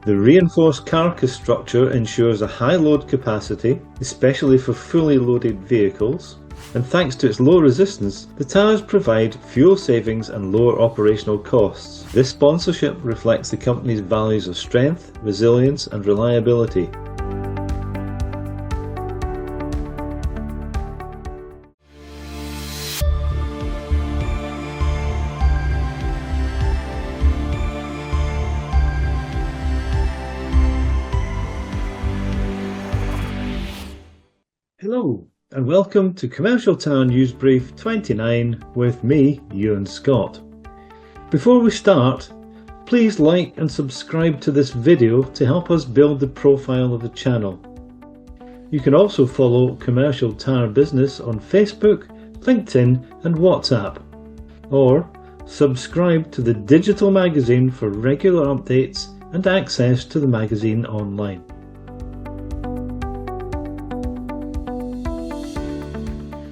The reinforced carcass structure ensures a high load capacity, especially for fully loaded vehicles, and thanks to its low resistance, the tyres provide fuel savings and lower operational costs. This sponsorship reflects the company's values of strength, resilience and reliability. Hello and welcome to Commercial Tyre Newsbrief 29 with me, Ewan Scott. Before we start, please like and subscribe to this video to help us build the profile of the channel. You can also follow Commercial Tyre Business on Facebook, LinkedIn and WhatsApp, or subscribe to the digital magazine for regular updates and access to the magazine online.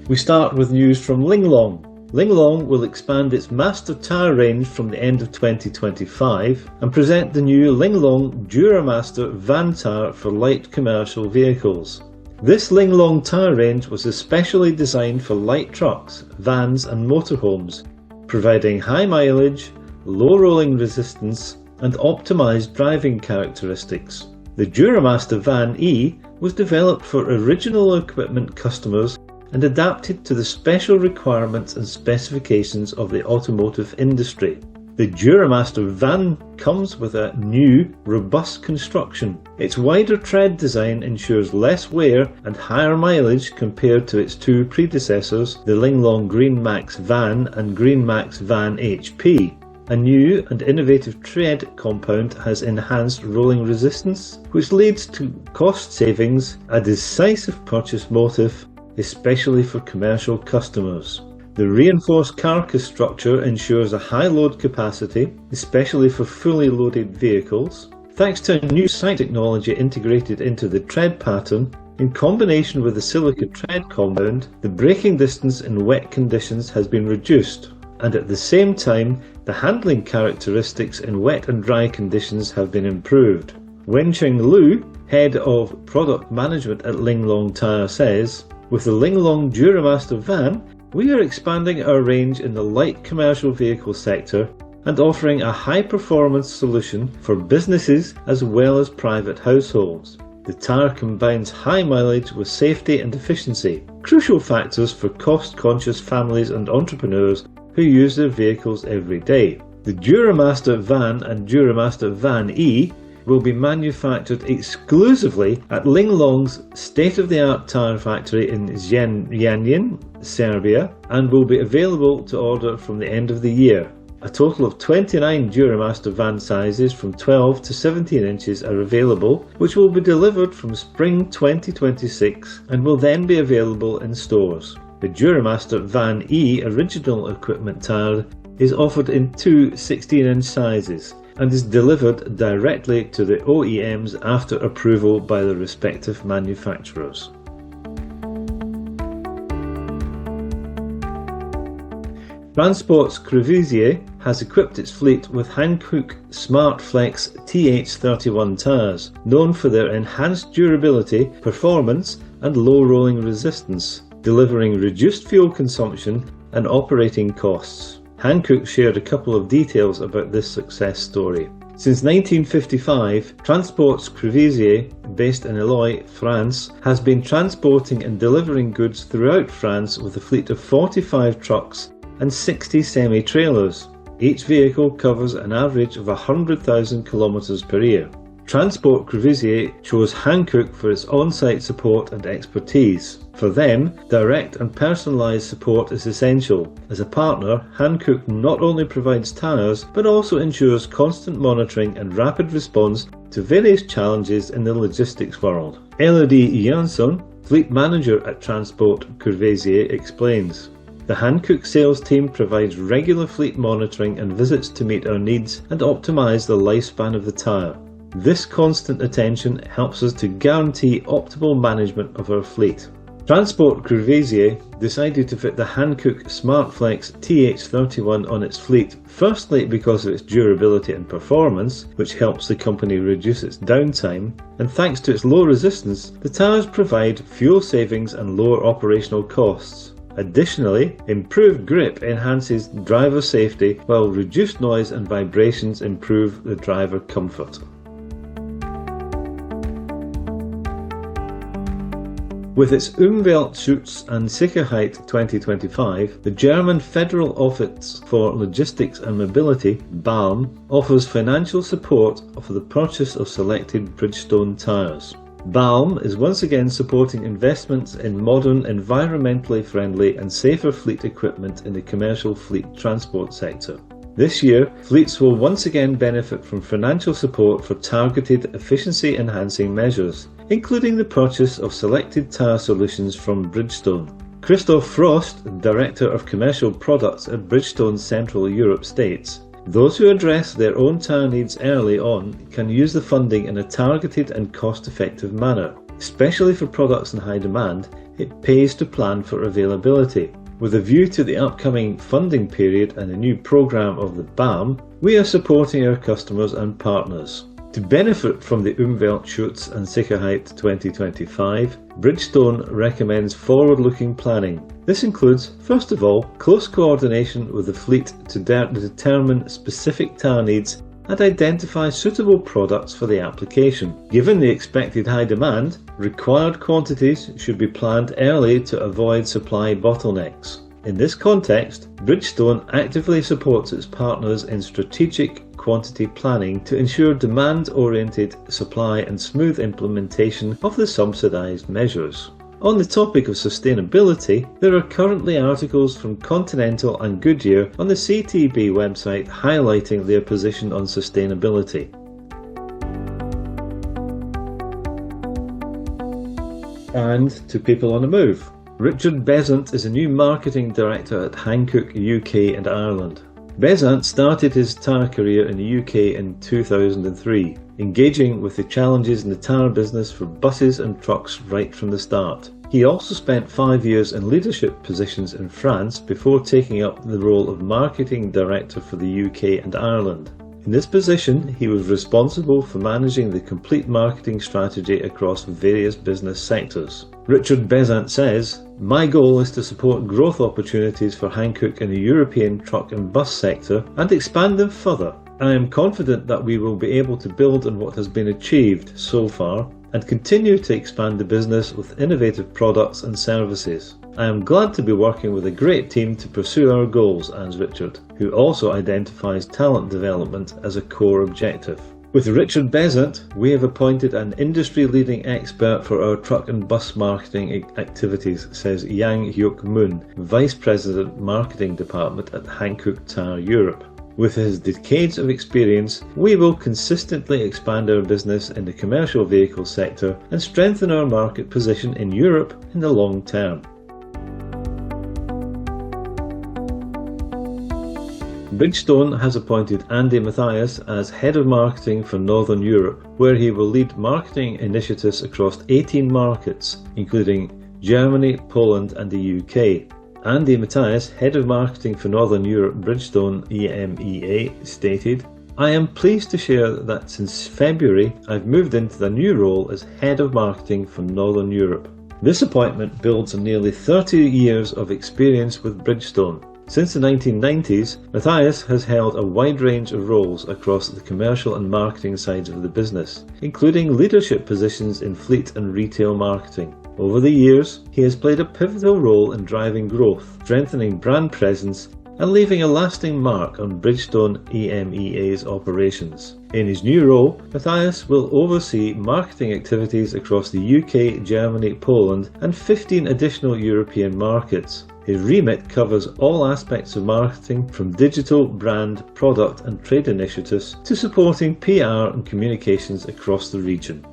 We start with news from Linglong. Linglong will expand its Master tyre range from the end of 2025 and present the new Linglong Dura Master van tyre for light commercial vehicles. This Linglong tyre range was especially designed for light trucks, vans and motorhomes, providing high mileage, low rolling resistance and optimised driving characteristics. The Duramaster Van E was developed for original equipment customers and adapted to the special requirements and specifications of the automotive industry. The Duramaster van comes with a new, robust construction. Its wider tread design ensures less wear and higher mileage compared to its two predecessors, the Linglong Green Max Van and Green Max Van HP. A new and innovative tread compound has enhanced rolling resistance, which leads to cost savings, a decisive purchase motive, especially for commercial customers. The reinforced carcass structure ensures a high load capacity, especially for fully loaded vehicles. Thanks to a new sight technology integrated into the tread pattern, in combination with the silica tread compound, the braking distance in wet conditions has been reduced, and at the same time, the handling characteristics in wet and dry conditions have been improved. Wencheng Lu, Head of Product Management at Linglong Tyre says, "With the Linglong Duramaster van, we are expanding our range in the light commercial vehicle sector and offering a high-performance solution for businesses as well as private households. The tyre combines high mileage with safety and efficiency, crucial factors for cost-conscious families and entrepreneurs who use their vehicles every day. The Duramaster Van and Duramaster Van E will be manufactured exclusively at Linglong's state-of-the-art tyre factory in Zrenjanin, Serbia, and will be available to order from the end of the year. A total of 29 Duramaster van sizes from 12 to 17 inches are available, which will be delivered from spring 2026 and will then be available in stores. The Duramaster Van E original equipment tyre is offered in two 16-inch sizes and is delivered directly to the OEMs after approval by the respective manufacturers. Transport's Crouvezier has equipped its fleet with Hankook SmartFlex TH31 tyres, known for their enhanced durability, performance and low rolling resistance, delivering reduced fuel consumption and operating costs. Hankook shared a couple of details about this success story. Since 1955, Transport's Crouvezier, based in Eloy, France, has been transporting and delivering goods throughout France with a fleet of 45 trucks and 60 semi-trailers. Each vehicle covers an average of 100,000 kilometers per year. Transport Crouvezier chose Hankook for its on-site support and expertise. For them, direct and personalised support is essential. As a partner, Hankook not only provides tyres but also ensures constant monitoring and rapid response to various challenges in the logistics world. Elodie Jansson, fleet manager at Transport Crouvezier, explains, "The Hankook sales team provides regular fleet monitoring and visits to meet our needs and optimise the lifespan of the tyre. This constant attention helps us to guarantee optimal management of our fleet." Transport Crouvezier decided to fit the Hankook SmartFlex TH31 on its fleet, firstly because of its durability and performance, which helps the company reduce its downtime, and thanks to its low resistance, the tyres provide fuel savings and lower operational costs. Additionally, improved grip enhances driver safety, while reduced noise and vibrations improve the driver comfort. With its Umweltschutz and Sicherheit 2025, the German Federal Office for Logistics and Mobility, BALM, offers financial support for the purchase of selected Bridgestone tyres. BALM is once again supporting investments in modern, environmentally friendly and safer fleet equipment in the commercial fleet transport sector. This year, fleets will once again benefit from financial support for targeted efficiency-enhancing measures, including the purchase of selected tyre solutions from Bridgestone. Christoph Frost, Director of Commercial Products at Bridgestone Central Europe, states, "Those who address their own tyre needs early on can use the funding in a targeted and cost-effective manner. Especially for products in high demand, it pays to plan for availability. With a view to the upcoming funding period and a new programme of the BALM, we are supporting our customers and partners." To benefit from the Umweltschutz and Sicherheit 2025, Bridgestone recommends forward-looking planning. This includes, first of all, close coordination with the fleet to determine specific tyre needs and identify suitable products for the application. Given the expected high demand, required quantities should be planned early to avoid supply bottlenecks. In this context, Bridgestone actively supports its partners in strategic quantity planning to ensure demand-oriented supply and smooth implementation of the subsidised measures. On the topic of sustainability, there are currently articles from Continental and Goodyear on the CTB website highlighting their position on sustainability. And to people on the move. Richard Bezzant is a new marketing director at Hankook UK and Ireland. Bezzant started his tyre career in the UK in 2003, engaging with the challenges in the tyre business for buses and trucks right from the start. He also spent 5 years in leadership positions in France before taking up the role of marketing director for the UK and Ireland. In this position, he was responsible for managing the complete marketing strategy across various business sectors. Richard Bezzant says, "My goal is to support growth opportunities for Hankook in the European truck and bus sector and expand them further. I am confident that we will be able to build on what has been achieved so far and continue to expand the business with innovative products and services. I am glad to be working with a great team to pursue our goals," adds Richard, who also identifies talent development as a core objective. With Richard Bezzant, we have appointed an industry-leading expert for our truck and bus marketing activities, says Yang Hyuk Moon, Vice President Marketing Department at Hankook Tyre Europe. With his decades of experience, we will consistently expand our business in the commercial vehicle sector and strengthen our market position in Europe in the long term. Bridgestone has appointed Andy Mathias as Head of Marketing for Northern Europe, where he will lead marketing initiatives across 18 markets, including Germany, Poland and the UK. Andy Mathias, Head of Marketing for Northern Europe Bridgestone EMEA, stated, "I am pleased to share that since February I've moved into the new role as Head of Marketing for Northern Europe. This appointment builds on nearly 30 years of experience with Bridgestone. Since the 1990s, Mathias has held a wide range of roles across the commercial and marketing sides of the business, including leadership positions in fleet and retail marketing. Over the years, he has played a pivotal role in driving growth, strengthening brand presence, and leaving a lasting mark on Bridgestone EMEA's operations. In his new role, Mathias will oversee marketing activities across the UK, Germany, Poland, and 15 additional European markets. His remit covers all aspects of marketing, from digital, brand, product and trade initiatives to supporting PR and communications across the region.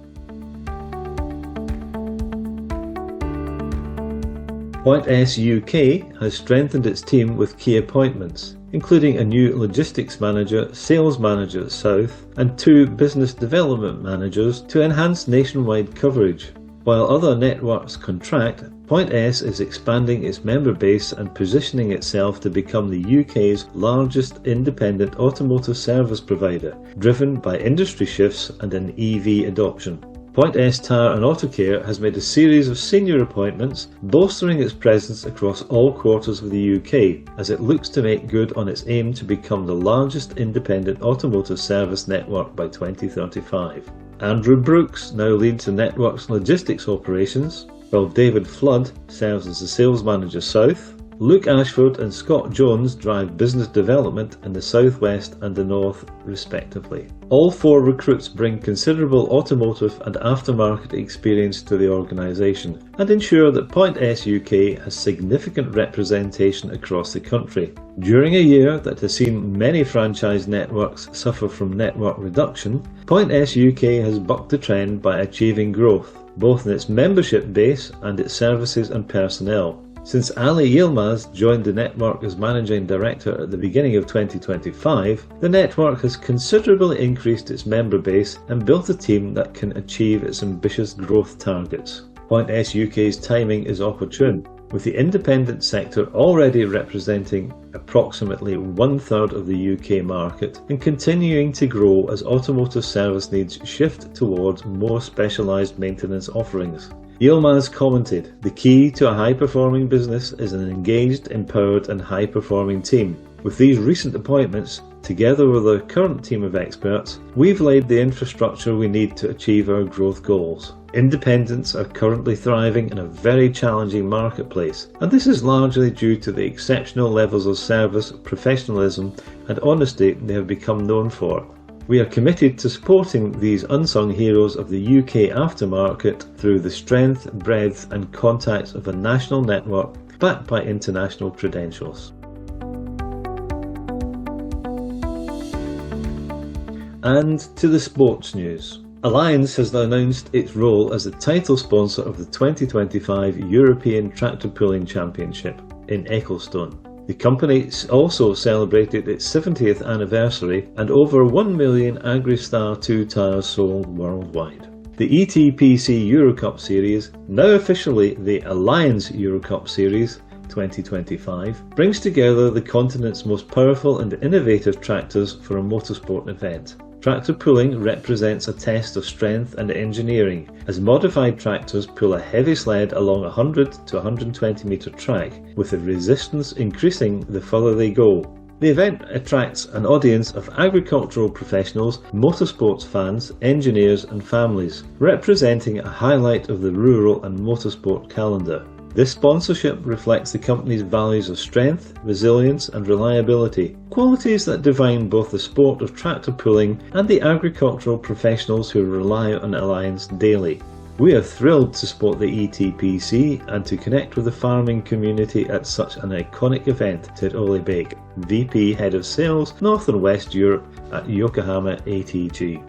Point S UK has strengthened its team with key appointments, including a new logistics manager, sales manager South, and 2 business development managers to enhance nationwide coverage. While other networks contract, Point S is expanding its member base and positioning itself to become the UK's largest independent automotive service provider, driven by industry shifts and an EV adoption. Point S Tyre and Autocare has made a series of senior appointments, bolstering its presence across all quarters of the UK as it looks to make good on its aim to become the largest independent automotive service network by 2035. Andrew Brooks now leads the network's logistics operations, while David Flood serves as the sales manager south. Luke Ashford and Scott Jones drive business development in the southwest and the north, respectively. All 4 recruits bring considerable automotive and aftermarket experience to the organisation and ensure that Point S UK has significant representation across the country. During a year that has seen many franchise networks suffer from network reduction, Point S UK has bucked the trend by achieving growth, both in its membership base and its services and personnel. Since Ali Yilmaz joined the network as Managing Director at the beginning of 2025, the network has considerably increased its member base and built a team that can achieve its ambitious growth targets. Point S UK's timing is opportune, with the independent sector already representing approximately 1/3 of the UK market and continuing to grow as automotive service needs shift towards more specialised maintenance offerings. Yilmaz commented, "The key to a high-performing business is an engaged, empowered and high-performing team. With these recent appointments, together with our current team of experts, we've laid the infrastructure we need to achieve our growth goals. Independents are currently thriving in a very challenging marketplace, and this is largely due to the exceptional levels of service, professionalism and honesty they have become known for. We are committed to supporting these unsung heroes of the UK aftermarket through the strength, breadth and contacts of a national network backed by international credentials." And to the sports news. Alliance has announced its role as the title sponsor of the 2025 European Tractor Pulling Championship in Ecclestone. The company also celebrated its 70th anniversary and over 1 million Agristar 2 tyres sold worldwide. The ETPC Eurocup Series, now officially the Alliance Eurocup Series 2025, brings together the continent's most powerful and innovative tractors for a motorsport event. Tractor pulling represents a test of strength and engineering, as modified tractors pull a heavy sled along a 100 to 120 metre track, with the resistance increasing the further they go. The event attracts an audience of agricultural professionals, motorsports fans, engineers and families, representing a highlight of the rural and motorsport calendar. This sponsorship reflects the company's values of strength, resilience and reliability, qualities that define both the sport of tractor pulling and the agricultural professionals who rely on Alliance daily. We are thrilled to support the ETPC and to connect with the farming community at such an iconic event, said Ole Bake, VP Head of Sales, North and West Europe at Yokohama ATG.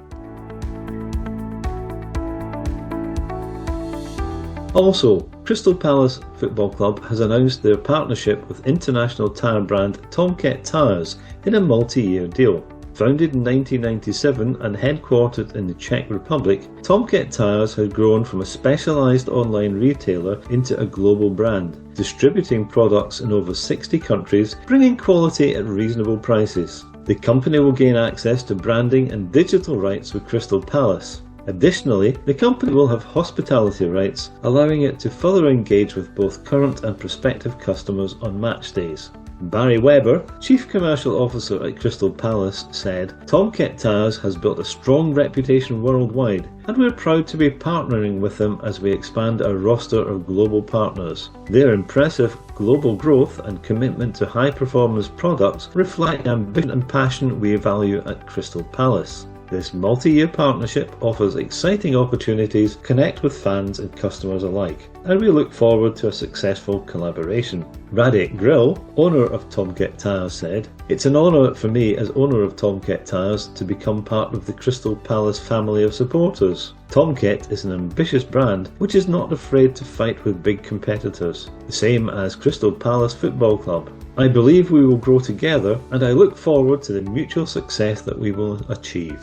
Also, Crystal Palace Football Club has announced their partnership with international tyre brand Tomket Tyres in a multi-year deal. Founded in 1997 and headquartered in the Czech Republic, Tomket Tyres has grown from a specialised online retailer into a global brand, distributing products in over 60 countries, bringing quality at reasonable prices. The company will gain access to branding and digital rights with Crystal Palace. Additionally, the company will have hospitality rights, allowing it to further engage with both current and prospective customers on match days. Barry Webber, Chief Commercial Officer at Crystal Palace, said, "Tomket Tyres has built a strong reputation worldwide, and we're proud to be partnering with them as we expand our roster of global partners. Their impressive global growth and commitment to high-performance products reflect the ambition and passion we value at Crystal Palace. This multi-year partnership offers exciting opportunities to connect with fans and customers alike, and we look forward to a successful collaboration." Radek Grill, owner of Tomket Tyres, said, "It's an honour for me as owner of Tomket Tyres to become part of the Crystal Palace family of supporters. Tomket is an ambitious brand which is not afraid to fight with big competitors, the same as Crystal Palace Football Club. I believe we will grow together, and I look forward to the mutual success that we will achieve."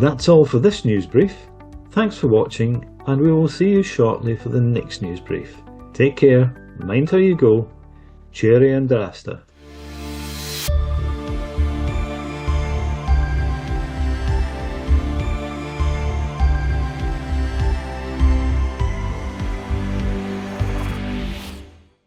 That's all for this news brief. Thanks for watching, and we will see you shortly for the next news brief. Take care, mind how you go, cheery and Drasta.